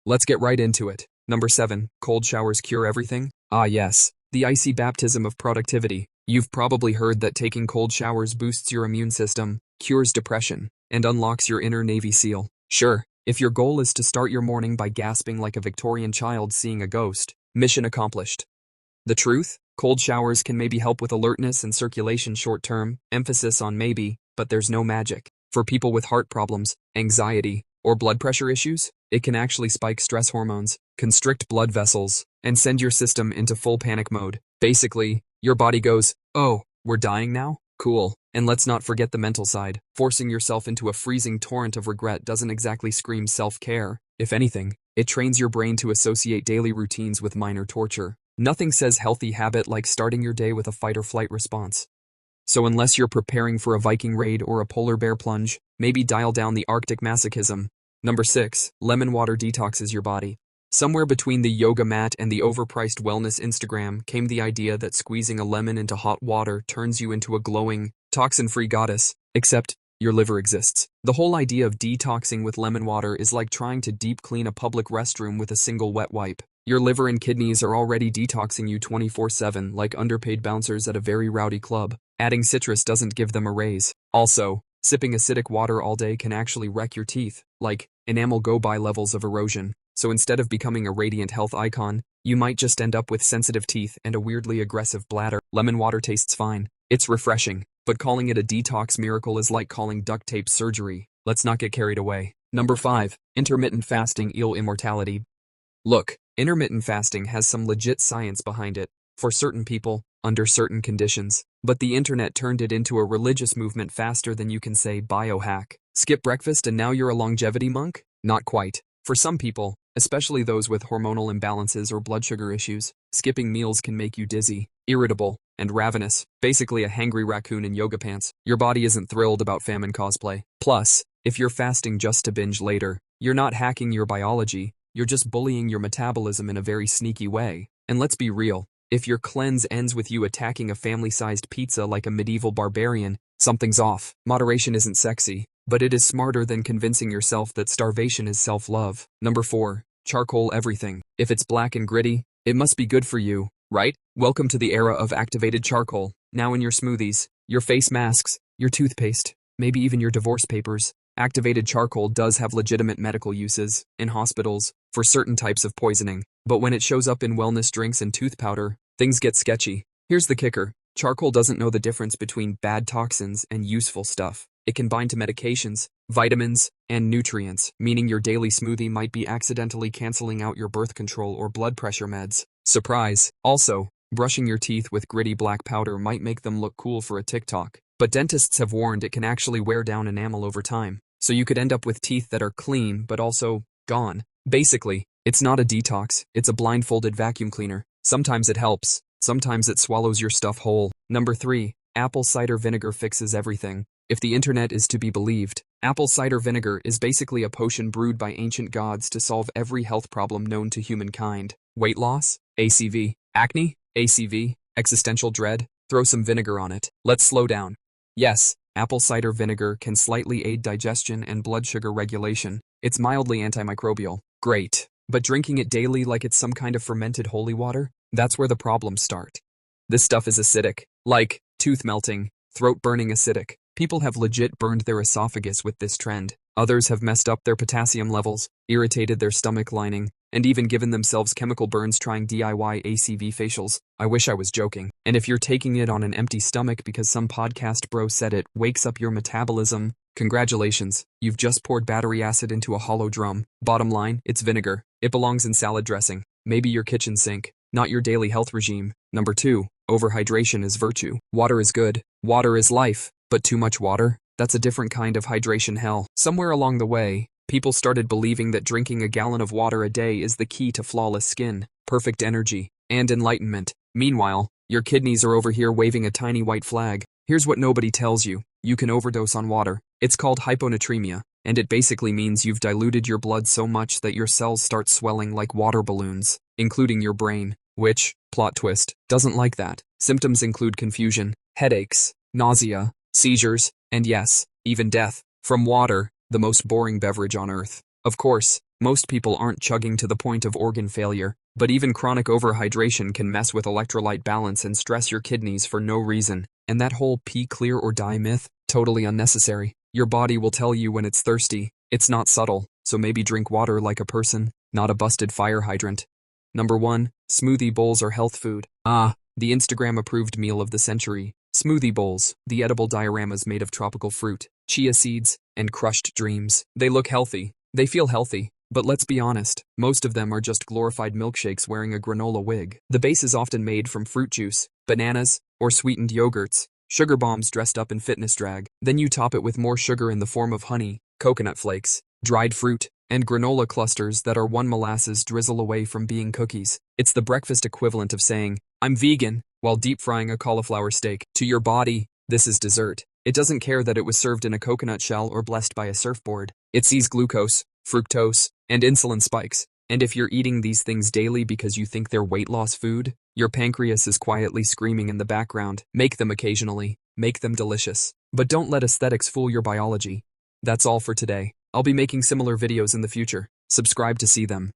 Let's get right into it. Number 7. Cold showers cure everything? Ah yes, the icy baptism of productivity. You've probably heard that taking cold showers boosts your immune system, cures depression, and unlocks your inner Navy SEAL. Sure, if your goal is to start your morning by gasping like a Victorian child seeing a ghost, mission accomplished. The truth? Cold showers can maybe help with alertness and circulation short term, emphasis on maybe, but there's no magic. For people with heart problems, anxiety, or blood pressure issues, it can actually spike stress hormones, constrict blood vessels, and send your system into full panic mode. Basically, your body goes, "Oh, we're dying now? Cool." And let's not forget the mental side. Forcing yourself into a freezing torrent of regret doesn't exactly scream self-care. If anything, it trains your brain to associate daily routines with minor torture. Nothing says healthy habit like starting your day with a fight-or-flight response. So unless you're preparing for a Viking raid or a polar bear plunge, maybe dial down the Arctic masochism. Number 6. Lemon water detoxes your body. Somewhere between the yoga mat and the overpriced wellness Instagram came the idea that squeezing a lemon into hot water turns you into a glowing, toxin-free goddess, except your liver exists. The whole idea of detoxing with lemon water is like trying to deep clean a public restroom with a single wet wipe. Your liver and kidneys are already detoxing you 24/7 like underpaid bouncers at a very rowdy club. Adding citrus doesn't give them a raise. Also, sipping acidic water all day can actually wreck your teeth, like enamel go-by levels of erosion. So instead of becoming a radiant health icon, you might just end up with sensitive teeth and a weirdly aggressive bladder. Lemon water tastes fine. It's refreshing, but calling it a detox miracle is like calling duct tape surgery. Let's not get carried away. Number 5. Intermittent fasting Immortality. Look, intermittent fasting has some legit science behind it, for certain people, under certain conditions, but the internet turned it into a religious movement faster than you can say biohack. Skip breakfast and now you're a longevity monk? Not quite. For some people, especially those with hormonal imbalances or blood sugar issues, skipping meals can make you dizzy, irritable, and ravenous, basically a hangry raccoon in yoga pants. Your body isn't thrilled about famine cosplay. Plus, if you're fasting just to binge later, you're not hacking your biology, you're just bullying your metabolism in a very sneaky way. And let's be real, if your cleanse ends with you attacking a family-sized pizza like a medieval barbarian, something's off. Moderation isn't sexy, but it is smarter than convincing yourself that starvation is self-love. Number 4. Charcoal everything. If it's black and gritty, it must be good for you, right? Welcome to the era of activated charcoal, now in your smoothies, your face masks, your toothpaste, maybe even your divorce papers. Activated charcoal does have legitimate medical uses, in hospitals, for certain types of poisoning, but when it shows up in wellness drinks and tooth powder, things get sketchy. Here's the kicker. Charcoal doesn't know the difference between bad toxins and useful stuff. It can bind to medications, vitamins, and nutrients, meaning your daily smoothie might be accidentally canceling out your birth control or blood pressure meds. Surprise! Also, brushing your teeth with gritty black powder might make them look cool for a TikTok, but dentists have warned it can actually wear down enamel over time, so you could end up with teeth that are clean but also gone. Basically, it's not a detox, it's a blindfolded vacuum cleaner. Sometimes it helps, sometimes it swallows your stuff whole. Number 3. Apple cider vinegar fixes everything. If the internet is to be believed, apple cider vinegar is basically a potion brewed by ancient gods to solve every health problem known to humankind. Weight loss? ACV. Acne? ACV. Existential dread? Throw some vinegar on it. Let's slow down. Yes, apple cider vinegar can slightly aid digestion and blood sugar regulation. It's mildly antimicrobial. Great. But drinking it daily like it's some kind of fermented holy water? That's where the problems start. This stuff is acidic. Like, tooth melting, throat burning acidic. People have legit burned their esophagus with this trend. Others have messed up their potassium levels, irritated their stomach lining, and even given themselves chemical burns trying DIY ACV facials. I wish I was joking. And if you're taking it on an empty stomach because some podcast bro said it wakes up your metabolism, congratulations, you've just poured battery acid into a hollow drum. Bottom line, it's vinegar. It belongs in salad dressing. Maybe your kitchen sink, not your daily health regime. Number 2. Overhydration is virtue. Water is good. Water is life. But too much water? That's a different kind of hydration hell. Somewhere along the way, people started believing that drinking a gallon of water a day is the key to flawless skin, perfect energy, and enlightenment. Meanwhile, your kidneys are over here waving a tiny white flag. Here's what nobody tells you. You can overdose on water. It's called hyponatremia, and it basically means you've diluted your blood so much that your cells start swelling like water balloons, including your brain, which, plot twist, doesn't like that. Symptoms include confusion, headaches, nausea, seizures, and yes, even death, from water, the most boring beverage on earth. Of course, most people aren't chugging to the point of organ failure, but even chronic overhydration can mess with electrolyte balance and stress your kidneys for no reason. And that whole pee clear or die myth, totally unnecessary. Your body will tell you when it's thirsty. It's not subtle, so maybe drink water like a person, not a busted fire hydrant. Number 1. Smoothie bowls are health food. The Instagram-approved meal of the century. Smoothie bowls, the edible dioramas made of tropical fruit, chia seeds, and crushed dreams. They look healthy. They feel healthy. But let's be honest, most of them are just glorified milkshakes wearing a granola wig. The base is often made from fruit juice, bananas, or sweetened yogurts, sugar bombs dressed up in fitness drag. Then you top it with more sugar in the form of honey, coconut flakes, dried fruit, and granola clusters that are one molasses drizzle away from being cookies. It's the breakfast equivalent of saying, "I'm vegan," while deep frying a cauliflower steak. To your body, this is dessert. It doesn't care that it was served in a coconut shell or blessed by a surfboard. It sees glucose, fructose, and insulin spikes. And if you're eating these things daily because you think they're weight loss food, your pancreas is quietly screaming in the background. Make them occasionally. Make them delicious. But don't let aesthetics fool your biology. That's all for today. I'll be making similar videos in the future. Subscribe to see them.